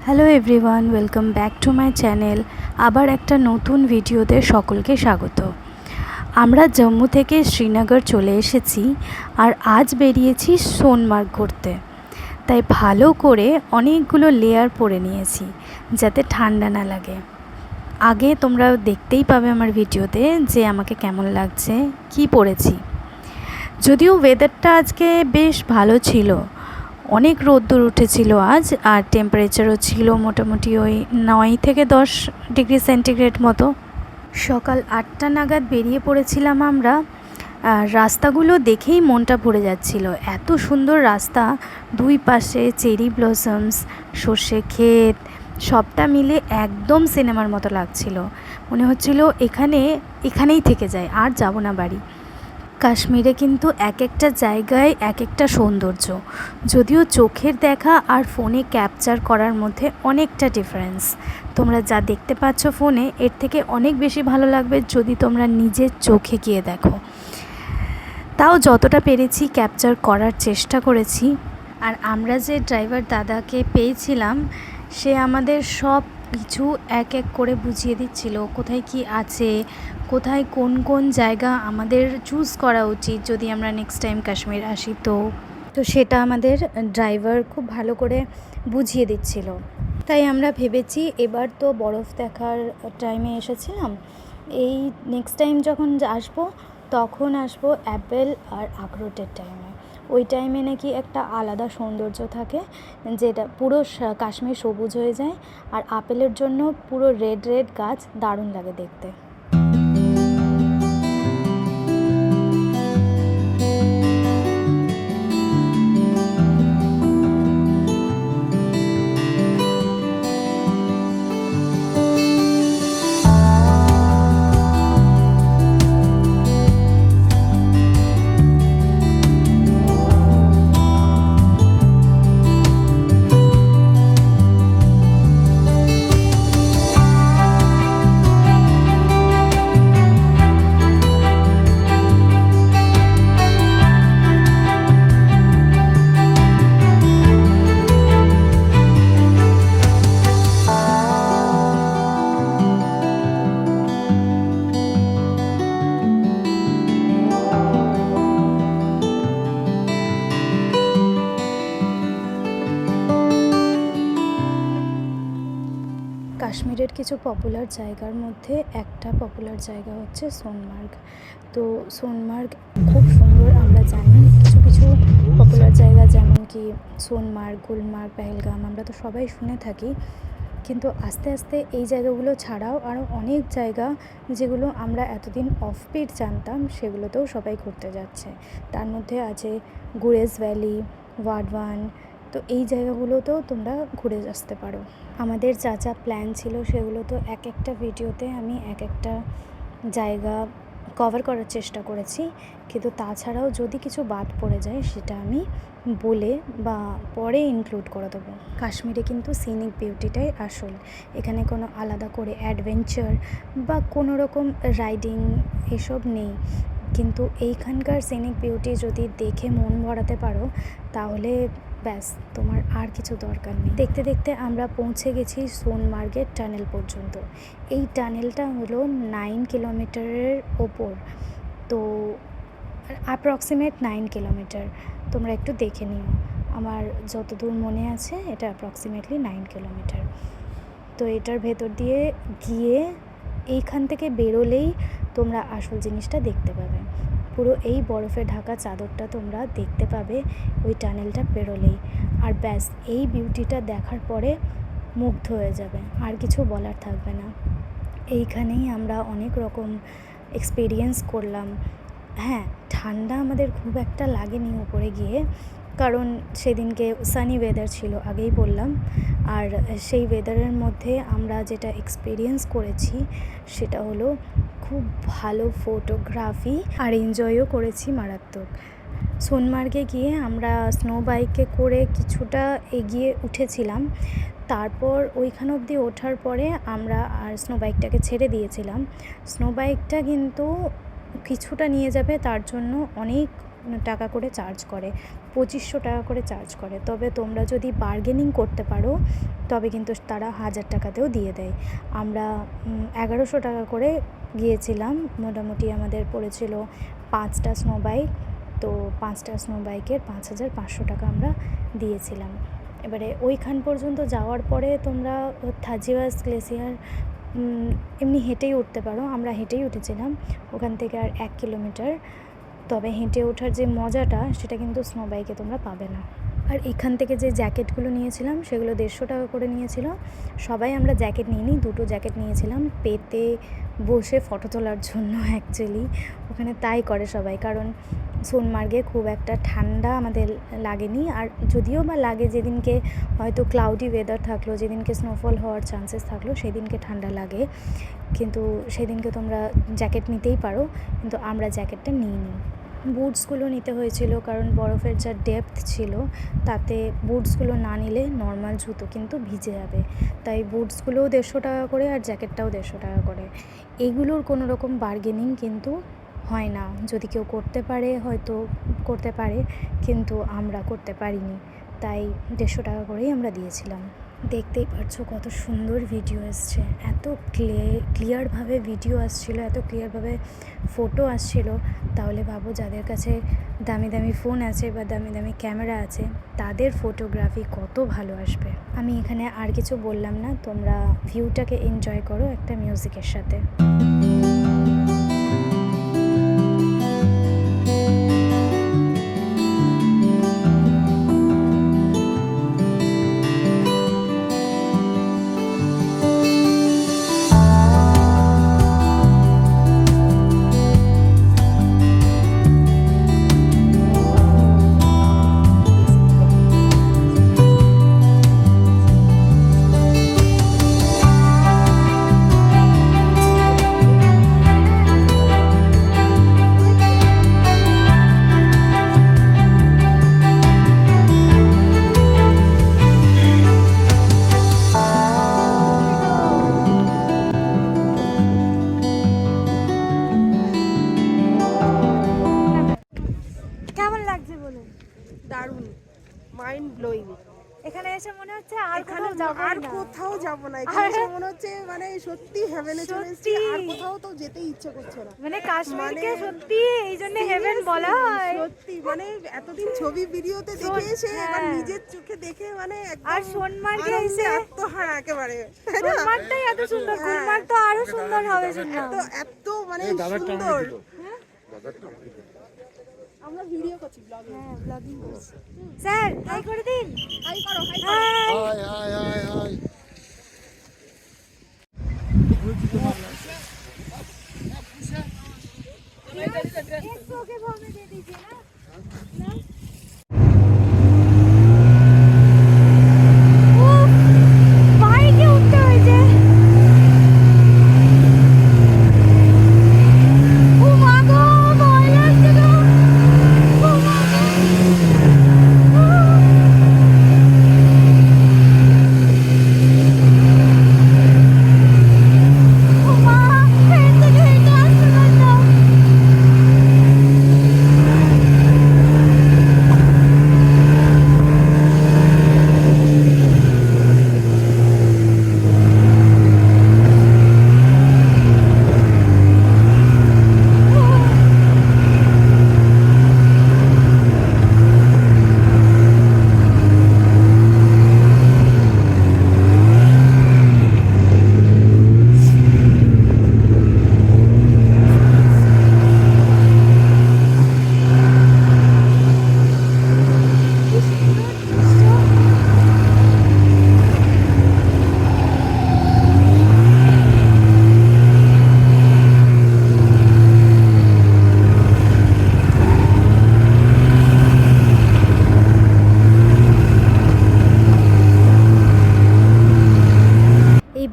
Hello everyone, welcome back to my channel. আবার একটা নতুন ভিডিওতে সকলকে স্বাগত। আমরা জম্মু থেকে শ্রীনগর চলে এসেছি আর আজ বেরিয়েছি সোনমার্গ ঘুরতে। তাই ভালো করে অনেকগুলো লেয়ার পরে নিয়েছি যাতে ঠান্ডা না লাগে। আগে তোমরা দেখতেই পাবে আমার ভিডিওতে যে আমাকে কেমন লাগছে, কি পরেছি। যদিও ওয়েদারটা আজকে বেশ ভালো ছিল, অনেক রোদ্দুর উঠেছিল আজ, আর টেম্পারেচারও ছিল মোটামুটি ওই 9 থেকে 10 ডিগ্রি সেন্টিগ্রেড মতো। সকাল 8টা নাগাদ বেরিয়ে পড়েছিলাম আমরা। রাস্তাগুলো দেখেই মনটা ভরে যাচ্ছিল, এত সুন্দর রাস্তা, দুই পাশে চেরি ব্লসমস, সর্ষে ক্ষেত, সবটা মিলে একদম সিনেমার মতো লাগছিল। মনে হচ্ছিল এখানেই থেকে যায়, আর যাব না বাড়ি। কাশ্মীরে কিন্তু এক একটা জায়গায় এক একটা সৌন্দর্য, যদিও চোখের দেখা আর ফোনে ক্যাপচার করার মধ্যে অনেকটা ডিফারেন্স। তোমরা যা দেখতে পাচ্ছ ফোনে, এর থেকে অনেক বেশি ভালো লাগবে যদি তোমরা নিজের চোখে গিয়ে দেখো। তাও যতটা পেরেছি ক্যাপচার করার চেষ্টা করেছি। আর আমরা যে ড্রাইভার দাদাকে পেয়েছিলাম, সে আমাদের সব কিছু এক এক করে বুঝিয়ে দিচ্ছিল, কোথায় কি আছে, কোথায় কোন কোন জায়গা আমাদের চুজ করা উচিত যদি আমরা নেক্সট টাইম কাশ্মীর আসি। তো সেটা আমাদের ড্রাইভার খুব ভালো করে বুঝিয়ে দিচ্ছিল। তাই আমরা ভেবেছি এবার তো বরফ দেখার টাইমে এসেছিলাম, এই নেক্সট টাইম যখন আসবো তখন আসবো অ্যাপেল আর আখরোটের টাইমে। ওই টাইমে নাকি একটা আলাদা সৌন্দর্য থাকে, যেটা পুরো কাশ্মীর সবুজ হয়ে যায়, আর আপেলের জন্য পুরো রেড রেড গাছ, দারুণ লাগে দেখতে। কাশ্মীরের কিছু পপুলার জায়গার মধ্যে একটা পপুলার জায়গা হচ্ছে সোনমার্গ। তো সোনমার্গ খুব সুন্দর, আমরা জানি। কিছু কিছু পপুলার জায়গা যেমন কি সোনমার্গ, গুলমার্গ, পেহেলগাম, আমরা তো সবাই শুনে থাকি, কিন্তু আস্তে আস্তে এই জায়গাগুলো ছাড়াও আরও অনেক জায়গা যেগুলো আমরা এতদিন অফবিট জানতাম, সেগুলোতেও সবাই ঘুরতে যাচ্ছে। তার মধ্যে আছে গুরেজ ভ্যালি, ওয়াডওয়ান। তো এই জায়গাগুলোতেও তোমরা ঘুরে আসতে পারো। আমাদের যা যা প্ল্যান ছিল সেগুলো তো এক একটা ভিডিওতে আমি এক একটা জায়গা কভার করার চেষ্টা করেছি, কিন্তু তাছাড়াও যদি কিছু বাদ পড়ে যায় সেটা আমি বলে বা পরে ইনক্লুড করে দেবো। কাশ্মীরে কিন্তু সিনিক বিউটিটাই আসল, এখানে কোনো আলাদা করে অ্যাডভেঞ্চার বা কোনো রকম রাইডিং এসব নেই, কিন্তু এইখানকার সিনিক বিউটি যদি দেখে মন ভরাতে পারো তাহলে ব্যাস, তোমার আর কিছু দরকার নেই। দেখতে দেখতে আমরা পৌঁছে গেছি সোনমার্গের টানেল পর্যন্ত। এই টানেলটা হলো 9 কিলোমিটারের ওপর, তো অ্যাপ্রক্সিমেট 9 কিলোমিটার। তোমরা একটু দেখে নিও, আমার যতদূর মনে আছে এটা অ্যাপ্রক্সিমেটলি 9 কিলোমিটার। তো এটার ভেতর দিয়ে গিয়ে এইখান থেকে বেরোলেই তোমরা আসল জিনিসটা দেখতে পাবে। পুরো এই বরফে ঢাকা চাদরটা তোমরা দেখতে পাবে ওই টানেলটা পেরোলেই। আর ব্যাস, এই বিউটিটা দেখার পরে মুগ্ধ হয়ে যাবে, আর কিছু বলার থাকবে না। এইখানেই আমরা অনেক রকম এক্সপিরিয়েন্স করলাম। হ্যাঁ, ঠান্ডা আমাদের খুব একটা লাগেনি উপরে গিয়ে, কারণ সেদিনকে সানি ওয়েদার ছিল, আগেই বললাম। আর সেই ওয়েদারের মধ্যে আমরা যেটা এক্সপিরিয়েন্স করেছি সেটা হলো খুব ভালো ফটোগ্রাফি, আর এনজয়ও করেছি মারাত্মক। সোনমার্গে গিয়ে আমরা স্নো বাইকে করে কিছুটা এগিয়ে উঠেছিলাম, তারপর ওইখান অবধি ওঠার পরে আমরা আর স্নো বাইকটাকে ছেড়ে দিয়েছিলাম। স্নো বাইকটা কিন্তু কিছুটা নিয়ে যাবে, তার জন্য অনেক টাকা করে চার্জ করে, 2500 টাকা করে চার্জ করে। তবে তোমরা যদি বার্গেনিং করতে পারো তবে কিন্তু তারা 1000 টাকাতেও দিয়ে দেয়। আমরা 1100 টাকা করে গিয়েছিলাম, মোটামুটি আমাদের পড়েছিল 5টা স্নো বাইক। তো 5টা স্নো বাইকের 5500 টাকা আমরা দিয়েছিলাম। এবারে ওইখান পর্যন্ত যাওয়ার পরে তোমরা থাজিওয়াস গ্লেসিয়ার এমনি হেঁটেই উঠতে পারো, আমরা হেঁটেই উঠেছিলাম ওখান থেকে আর 1 কিলোমিটার। তবে হেঁটে ওঠার যে মজাটা সেটা কিন্তু স্নো বাইকে তোমরা পাবে না। আর এখান থেকে যে জ্যাকেটগুলো নিয়েছিলাম সেগুলো 150 টাকা করে নিয়েছিল। সবাই আমরা জ্যাকেট নিইনি, 2টো জ্যাকেট নিয়েছিলাম পেতে বসে ফটো তোলার জন্য। অ্যাকচুয়ালি ওখানে তাই করে সবাই, কারণ সোনমার্গে খুব একটা ঠান্ডা আমাদের লাগেনি। আর যদিও বা লাগে, যেদিনকে হয়তো ক্লাউডি ওয়েদার থাকলো, যেদিনকে স্নোফল হওয়ার চান্সেস থাকলো সেদিনকে ঠান্ডা লাগে, কিন্তু সেদিনকে তোমরা জ্যাকেট নিতেই পারো, কিন্তু আমরা জ্যাকেটটা নিইনি। বুটসগুলো নিতে হয়েছিল কারণ বরফের যা ডেপথ ছিল তাতে বুটসগুলো না নিলে নর্মাল জুতো কিন্তু ভিজে যাবে, তাই বুটসগুলোও 150 টাকা করে আর জ্যাকেটটাও 150 টাকা করে। এইগুলোর কোনো রকম বার্গেনিং কিন্তু হয় না, যদি কেউ করতে পারে হয়তো করতে পারে, কিন্তু আমরা করতে পারিনি, তাই 150 টাকা করেই আমরা দিয়েছিলাম। দেখতেই পাচ্ছ কত সুন্দর ভিডিও এসছে, এত ক্লিয়ারভাবে ভিডিও আসছিল, এত ক্লিয়ারভাবে ফটো আসছিল। তাহলে ভাবো যাদের কাছে দামি দামি ফোন আছে বা দামি দামি ক্যামেরা আছে তাদের ফটোগ্রাফি কত ভালো আসবে। আমি এখানে আর কিছু বললাম না, তোমরা ভিউটাকে এনজয় করো একটা মিউজিকের সাথে। দারুণ, মাইন্ড ব্লোয়িং। এখানে এসে মনে হচ্ছে আর কোথাও যাব না, এখানে এসে মনে হচ্ছে মানে সত্যি হেভেনে চলে এসেছি, আর কোথাও তো যেতেই ইচ্ছে করছে না। মানে কাশ্মীরকে সত্যি এই জন্য হেভেন বলা হয়। সত্যি মানে এতদিন ছবি ভিডিওতে দেখে এসে এবার নিজের চোখে দেখে মানে একদম আর সোনমার্গে এসে আত্মহারা একেবারে। সোনমার্গটাই এত সুন্দর, গুলমার্গ তো আরো সুন্দর হবে শুনলাম। এত মানে সুন্দর। আমরা ভিডিও করছি, ব্লগিং করছি। স্যার হাই করে দিন। হাই করো, high high high high high. एक के भाव में दे दीजिए ना।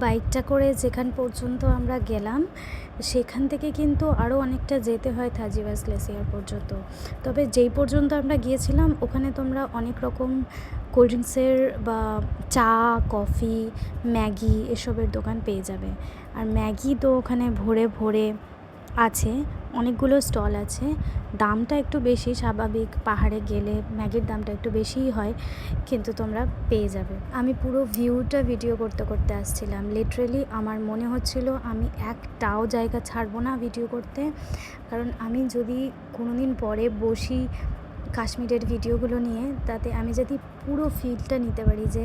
বাইকটা করে যেখান পর্যন্ত আমরা গেলাম সেখান থেকে কিন্তু আরও অনেকটা যেতে হয় থাজিওয়াস গ্লেসিয়ার পর্যন্ত। তবে যেই পর্যন্ত আমরা গিয়েছিলাম ওখানে তোমরা অনেক রকম কোল্ড ড্রিঙ্কসের বা চা, কফি, ম্যাগি এসবের দোকান পেয়ে যাবে। আর ম্যাগি তো ওখানে ভরে ভরে আছে, অনেকগুলো স্টল আছে। দামটা একটু বেশি, স্বাভাবিক পাহাড়ে গেলে ম্যাগির দামটা একটু বেশিই হয়, কিন্তু তোমরা পেয়ে যাবে। আমি পুরো ভিউটা ভিডিও করতে করতে আসছিলাম, লিটারেলি আমার মনে হচ্ছিল আমি একটাও জায়গা ছাড়বো না ভিডিও করতে, কারণ আমি যদি কোনো দিন পরে বসি কাশ্মীরের ভিডিওগুলো নিয়ে, তাতে আমি যদি পুরো ফিলটা নিতে পারি যে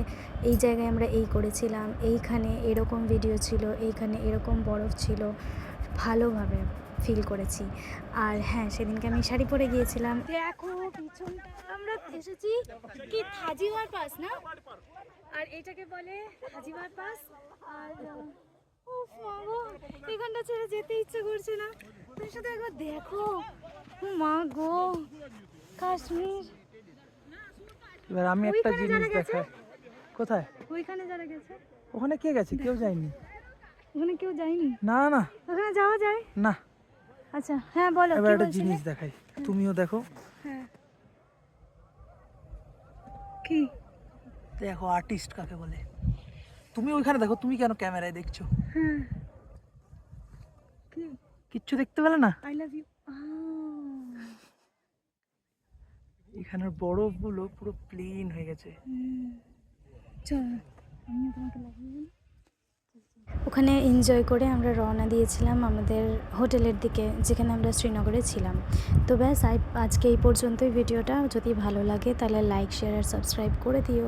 এই জায়গায় আমরা এই করেছিলাম, এইখানে এরকম ভিডিও ছিল, এইখানে এরকম বরফ ছিল, ভালোভাবে ফিল করেছি। আর হ্যাঁ, সেদিনকে আমি শাড়ি পরে গিয়েছিলাম। দেখো পিছনটা আমরা এসেছি কি থাজিওয়ার পাস না, আর এটাকে বলে থাজিওয়ার পাস। আর উফ মা গো, এখানটা ছেড়ে যেতে ইচ্ছে করছে না। তুমি শুধু একবার দেখো, ও মা গো, কাশ্মীর। এবার আমি একটা ওইখানে জিনিস যারা গেছে? দেখাই। কোথায়? ওইখানে যারা গেছে, ওখানে কে গেছে? কেউ যায়নি। ওখানে কেউ যায়নি? না না ওখানে যাওয়া যায়? না। আচ্ছা হ্যাঁ বলো, এবার কি একটা বলছিলে? জিনিস দেখাই, তুমিও দেখো। হ্যাঁ কি? দেখো আর্টিস্ট কাকে বলে। তুমি ওইখানে দেখো, তুমি কেন ক্যামেরায় দেখছো? হ্যাঁ কি? কিচ্ছু দেখতে পেলে না? I love you. এখানের বরফগুলো পুরো প্লেন হয়ে গেছে। চল আমি তোমাকে লাগিয়ে দিই। ওখানে এনজয় করে আমরা রওনা দিয়েছিলাম আমাদের হোটেলের দিকে, যেখানে আমরা শ্রীনগরে ছিলাম। তো ব্যাস আজকে এই পর্যন্তই ভিডিওটা। যদি ভালো লাগে তাহলে লাইক, শেয়ার আর সাবস্ক্রাইব করে দিও।